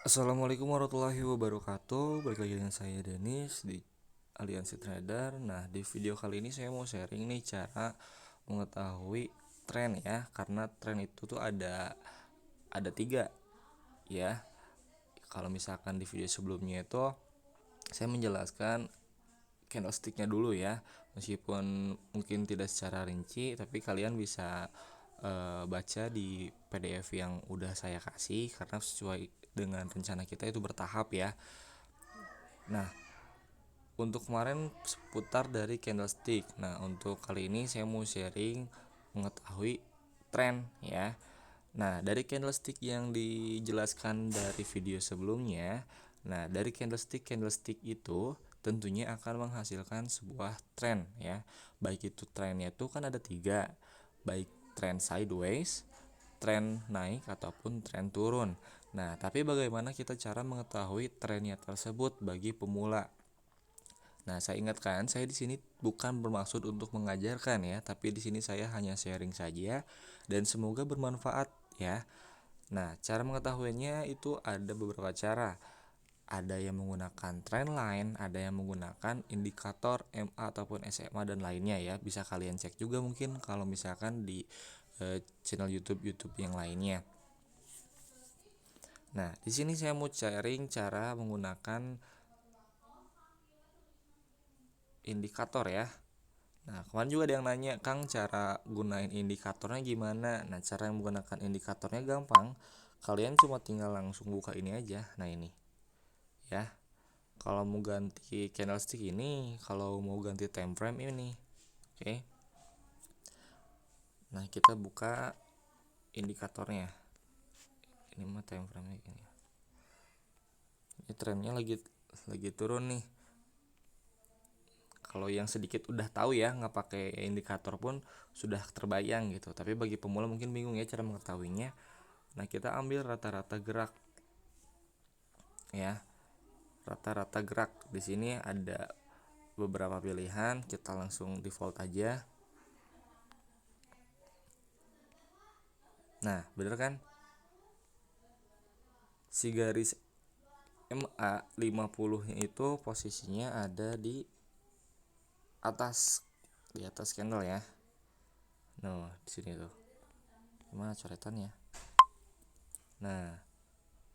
Assalamualaikum warahmatullahi wabarakatuh. Balik lagi dengan saya Denis di Aliansi Trader. Nah, di video kali ini saya mau sharing nih cara mengetahui tren ya. Karena tren itu tuh ada tiga ya. Kalau misalkan di video sebelumnya itu saya menjelaskan candlesticknya dulu ya. Meskipun mungkin tidak secara rinci, tapi kalian bisa baca di PDF yang udah saya kasih karena sesuai dengan rencana kita itu bertahap ya. Nah, untuk kemarin seputar dari candlestick. Nah, untuk kali ini saya mau sharing mengetahui tren ya. Nah, dari candlestick yang dijelaskan dari video sebelumnya, nah dari candlestick itu tentunya akan menghasilkan sebuah tren ya. Baik itu trennya itu kan ada tiga, baik tren sideways, tren naik ataupun tren turun. Nah, tapi bagaimana kita cara mengetahui trennya tersebut bagi pemula? Nah, saya ingatkan, saya di sini bukan bermaksud untuk mengajarkan ya, tapi di sini saya hanya sharing saja dan semoga bermanfaat ya. Nah, cara mengetahuinya itu ada beberapa cara. Ada yang menggunakan trendline, ada yang menggunakan indikator MA ataupun SMA dan lainnya ya. Bisa kalian cek juga mungkin kalau misalkan di channel YouTube yang lainnya. Nah, di sini saya mau sharing cara menggunakan indikator ya. Nah, kemarin juga ada yang nanya, Kang, cara gunain indikatornya gimana? Nah, cara menggunakan indikatornya gampang. Kalian cuma tinggal langsung buka ini aja. Nah, ini ya. Kalau mau ganti candlestick ini, kalau mau ganti time frame ini. Oke. Nah, kita buka indikatornya. Ini mah time frame ini. Ini trennya lagi turun nih. Kalau yang sedikit udah tahu ya, nggak pakai indikator pun sudah terbayang gitu. Tapi bagi pemula mungkin bingung ya cara mengetahuinya. Nah, kita ambil rata-rata gerak ya. Rata-rata gerak. Di sini ada beberapa pilihan, kita langsung default aja. Nah, bener kan? Si garis MA 50-nya itu posisinya ada atas di atas candle ya. Nah, di sini tuh. Gimana coretannya? Nah,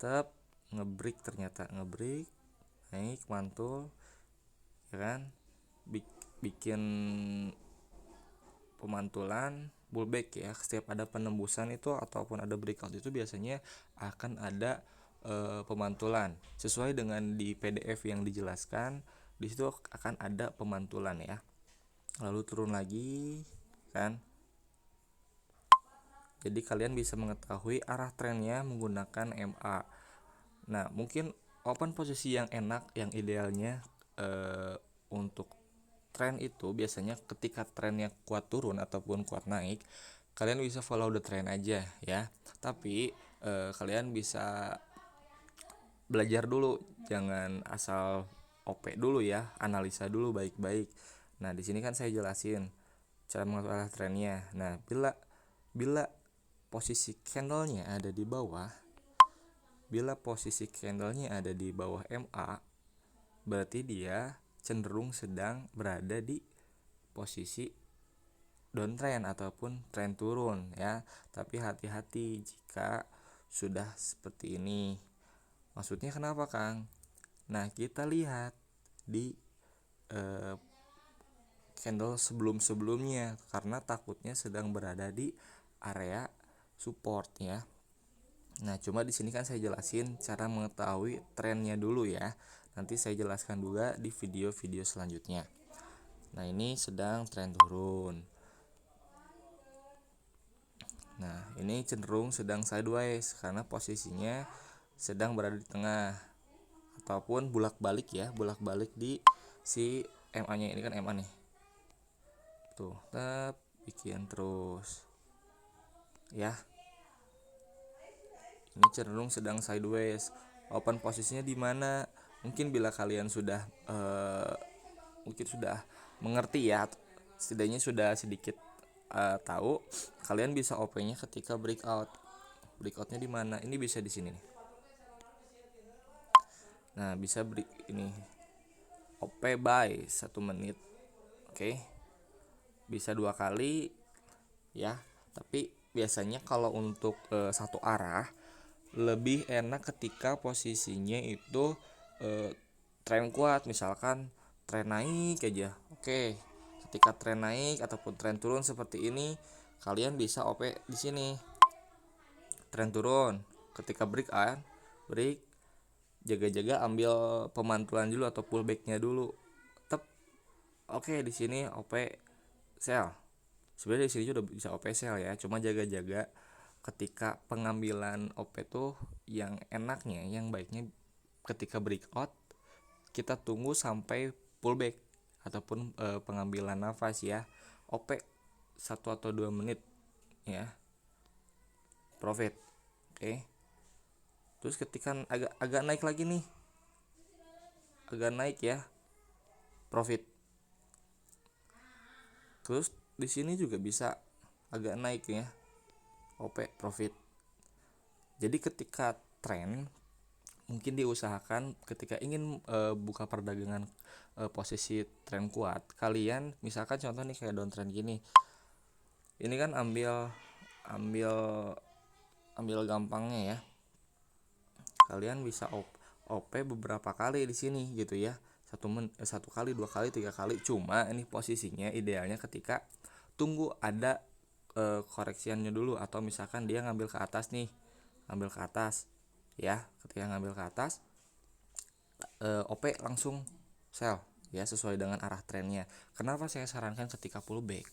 tetap ngebreak, ternyata ngebreak, naik mantul ya kan, bikin pemantulan pullback ya. Setiap ada penembusan itu ataupun ada breakout itu biasanya akan ada pemantulan sesuai dengan di PDF yang dijelaskan. Di situ akan ada pemantulan ya, lalu turun lagi kan. Jadi kalian bisa mengetahui arah trennya menggunakan MA. Nah, mungkin open posisi yang enak, yang idealnya untuk tren itu biasanya ketika trennya kuat turun ataupun kuat naik, kalian bisa follow the trend aja ya. Tapi kalian bisa belajar dulu, jangan asal OP dulu ya, analisa dulu baik-baik. Nah, di sini kan saya jelasin cara mengatur trennya. Nah, bila posisi candlenya ada di bawah, MA, berarti dia cenderung sedang berada di posisi downtrend ataupun tren turun ya. Tapi hati-hati jika sudah seperti ini. Maksudnya kenapa, Kang? Nah, kita lihat di candle sebelum-sebelumnya karena takutnya sedang berada di area support ya. Nah, cuma di sini kan saya jelasin cara mengetahui trennya dulu ya. Nanti saya jelaskan juga di video-video selanjutnya. Nah, ini sedang tren turun. Nah, ini cenderung sedang sideways karena posisinya sedang berada di tengah ataupun bolak-balik ya, bolak-balik di si MA-nya. Ini kan MA nih. Tuh, tetap bikin terus. Ya. Ini cenderung sedang sideways. Open posisinya di mana? Mungkin bila kalian sudah mengerti ya, setidaknya sudah sedikit tahu, kalian bisa OP-nya ketika breakout. Breakoutnya di mana? Ini bisa di sini nih. Nah, bisa beri ini OP by 1 menit. Oke. Bisa 2 kali ya. Tapi biasanya kalau untuk satu arah lebih enak ketika posisinya itu tren kuat, misalkan tren naik aja. Oke. Ketika tren naik ataupun tren turun seperti ini, kalian bisa OP di sini. Tren turun, ketika break, jaga-jaga ambil pemantulan dulu atau pullbacknya dulu. Tep. Oke, di sini OP sell. Sebenarnya di sini juga udah bisa OP sell ya, cuma jaga-jaga ketika pengambilan OP tuh yang enaknya, yang baiknya ketika breakout kita tunggu sampai pullback ataupun pengambilan nafas ya. OP 1 atau 2 menit ya, profit. Oke. Terus ketika agak naik lagi nih, agak naik ya, profit. Terus di sini juga bisa agak naik ya, OP profit. Jadi ketika tren, mungkin diusahakan ketika ingin buka perdagangan posisi tren kuat, kalian misalkan contoh nih kayak downtrend gini. Ini kan ambil gampangnya ya. Kalian bisa OP beberapa kali di sini gitu ya. 1 kali, 2 kali, 3 kali. Cuma ini posisinya idealnya ketika tunggu ada koreksiannya dulu, atau misalkan dia ngambil ke atas nih, ngambil ke atas ya. Ketika ngambil ke atas, OP langsung sell ya, sesuai dengan arah trennya. Kenapa saya sarankan ketika pullback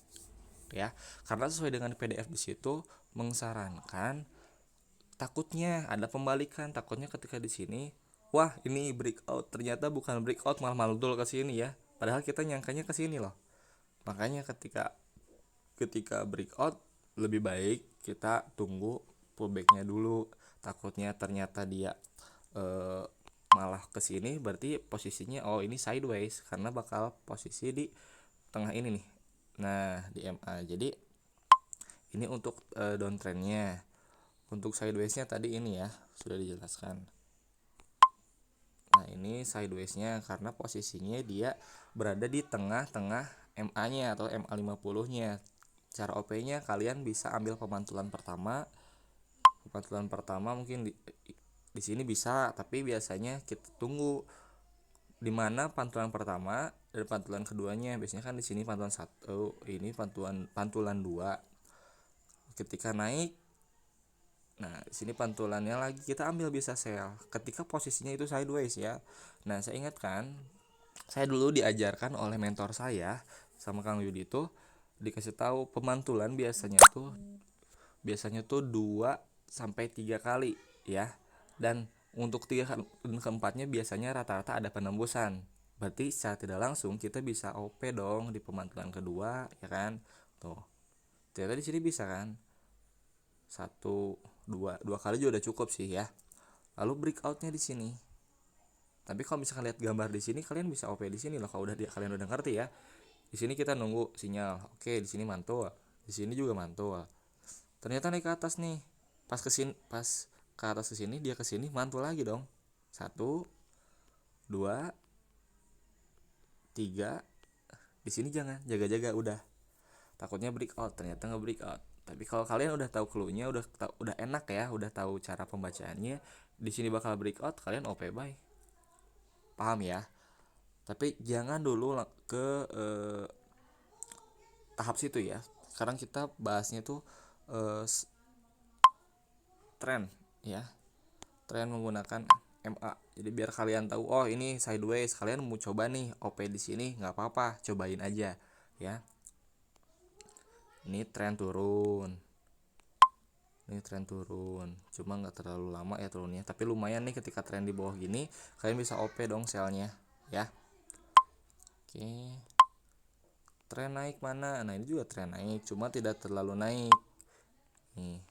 ya? Karena sesuai dengan PDF di situ mengsarankan takutnya ada pembalikan, takutnya ketika di sini wah ini breakout, ternyata bukan breakout malah mandul ke sini ya. Padahal kita nyangkanya ke sini loh. Makanya ketika breakout lebih baik kita tunggu pullbacknya dulu. Takutnya ternyata dia malah ke sini, berarti posisinya oh ini sideways karena bakal posisi di tengah ini nih. Nah, di MA. Jadi ini untuk downtrendnya. Untuk sidewaysnya tadi ini ya sudah dijelaskan. Nah, ini sidewaysnya karena posisinya dia berada di tengah-tengah MA-nya atau MA50-nya. Cara OP-nya kalian bisa ambil pemantulan pertama. Pemantulan pertama mungkin di sini bisa, tapi biasanya kita tunggu di mana pantulan pertama dan pantulan keduanya. Biasanya kan di sini pantulan 1, ini pantulan 2. Ketika naik, nah di sini pantulannya lagi kita ambil, bisa sell ketika posisinya itu sideways ya. Nah, saya ingatkan, saya dulu diajarkan oleh mentor saya sama Kang Yudi tuh dikasih tahu pemantulan biasanya tuh 2 sampai 3 kali ya. Dan untuk 3 keempatnya biasanya rata-rata ada penembusan. Berarti secara tidak langsung kita bisa OP dong di pemantulan kedua ya kan. Tuh. Ternyata di sini bisa kan. 1 2 kali juga udah cukup sih ya. Lalu breakoutnya di sini. Tapi kalau misalkan lihat gambar di sini, kalian bisa OP di sini loh kalau kalian udah ngerti ya. Di sini kita nunggu sinyal. Oke, di sini mantul. Di sini juga mantul. Ternyata naik ke atas nih. Pas ke atas ke sini, dia ke sini mantul lagi dong. 1 2 3. Di sini jangan, jaga-jaga udah. Takutnya breakout, ternyata nggak breakout. Tapi kalau kalian udah tahu clue-nya, udah enak ya, udah tahu cara pembacaannya, di sini bakal breakout, kalian OP bye. Paham ya? Tapi jangan dulu ke tahap situ ya. Sekarang kita bahasnya tuh tren ya. Tren menggunakan MA. Jadi biar kalian tahu, oh ini sideways, kalian mau coba nih OP di sini, nggak apa-apa, cobain aja ya. Ini tren turun. Cuma nggak terlalu lama ya turunnya, tapi lumayan nih ketika tren di bawah gini, kalian bisa OP dong selnya ya. Oke. Tren naik mana? Nah, ini juga tren naik, cuma tidak terlalu naik. Nih.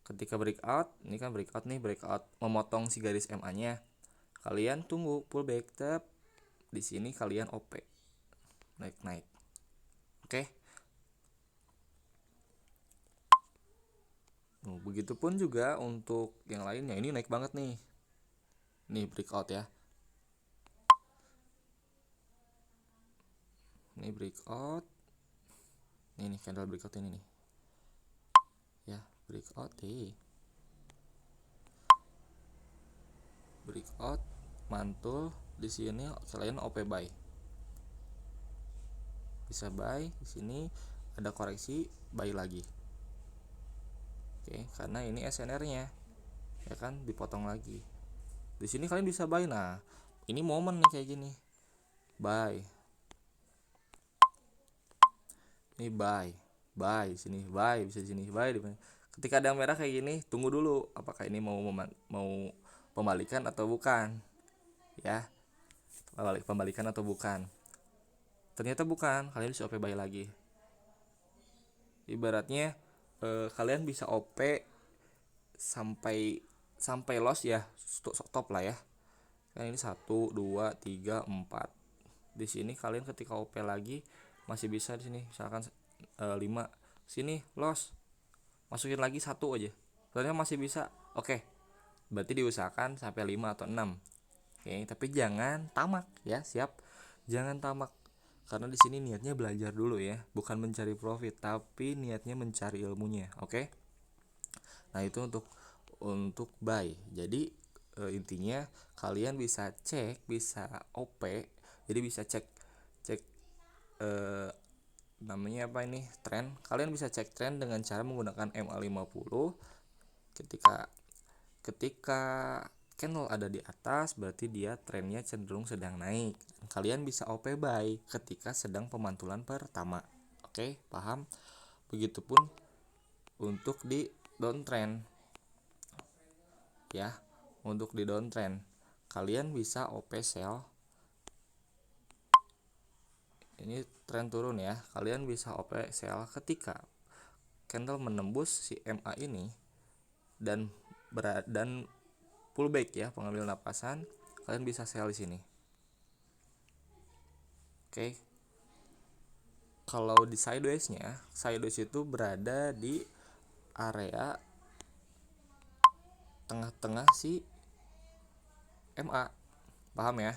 Ketika breakout, ini kan breakout memotong si garis MA-nya. Kalian tunggu pullback, di sini kalian OP. Naik. Oke. Begitupun juga untuk yang lainnya. Ini naik banget nih. Nih breakout ya. Ini breakout. Ini candle breakout ini nih. Ya, breakout nih. Breakout mantul di sini, kalian OP buy. Bisa buy di sini, ada koreksi buy lagi. Oke, karena ini SNR-nya ya kan dipotong lagi. Di sini kalian bisa buy. Nah, ini momen nih kayak gini. Buy. Ini buy sini, buy bisa di sini, buy di. Ketika ada yang merah kayak gini, tunggu dulu apakah ini mau pembalikan atau bukan. Ya, pembalikan atau bukan. Ternyata bukan, kalian bisa OP buy lagi. Ibaratnya kalian bisa OP sampai loss ya, stop lah ya. Kan ini 1 2 3 4. Di sini kalian ketika OP lagi masih bisa di sini misalkan 5 sini loss. Masukin lagi 1 aja. Ternyata masih bisa. Oke. Berarti diusahakan sampai 5 atau 6. Oke, tapi jangan tamak ya, siap. Jangan tamak. Karena di sini niatnya belajar dulu ya, bukan mencari profit, tapi niatnya mencari ilmunya, oke? Nah, itu untuk buy. Jadi intinya kalian bisa cek, bisa OP. Jadi bisa cek namanya apa ini? Tren. Kalian bisa cek tren dengan cara menggunakan MA50. Ketika candle ada di atas, berarti dia trennya cenderung sedang naik. Kalian bisa OP buy ketika sedang pemantulan pertama. Oke, paham? Begitupun untuk di downtrend. Ya, untuk di downtrend kalian bisa OP sell. Ini tren turun ya. Kalian bisa OP sell ketika candle menembus si MA ini dan pullback ya, pengambil napasan, kalian bisa sell di sini. Oke. Kalau di sideways-nya, sideways itu berada di area tengah-tengah si MA. Paham ya?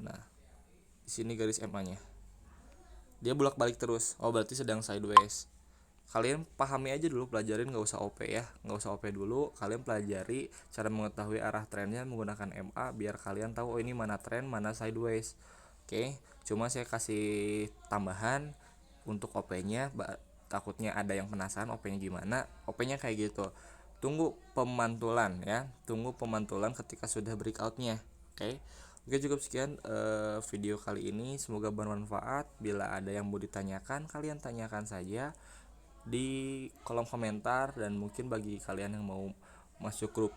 Nah, di sini garis MA-nya. Dia bolak-balik terus. Oh, berarti sedang sideways. Kalian pahami aja dulu, pelajarin, nggak usah OP ya, nggak usah OP dulu. Kalian pelajari cara mengetahui arah trennya menggunakan MA biar kalian tahu oh ini mana tren, mana sideways. Oke, cuma saya kasih tambahan untuk OP-nya, takutnya ada yang penasaran OP-nya gimana. OP-nya kayak gitu. Tunggu pemantulan ya, tunggu pemantulan ketika sudah breakout-nya. Oke. Oke, cukup sekian video kali ini, semoga bermanfaat. Bila ada yang mau ditanyakan, kalian tanyakan saja di kolom komentar, dan mungkin bagi kalian yang mau masuk grup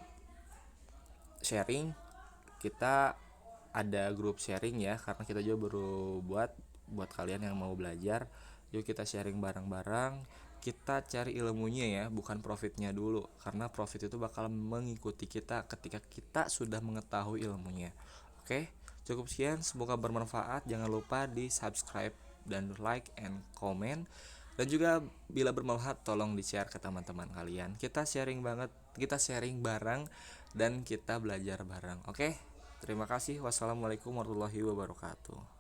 sharing, kita ada grup sharing ya, karena kita juga baru buat kalian yang mau belajar. Yuk kita sharing bareng-bareng, kita cari ilmunya ya, bukan profitnya dulu, karena profit itu bakal mengikuti kita ketika kita sudah mengetahui ilmunya. Oke, cukup sekian, semoga bermanfaat. Jangan lupa di subscribe dan like and comment. Dan juga bila bermanfaat tolong di-share ke teman-teman kalian. Kita sharing bareng dan kita belajar bareng. Oke? Terima kasih. Wassalamualaikum warahmatullahi wabarakatuh.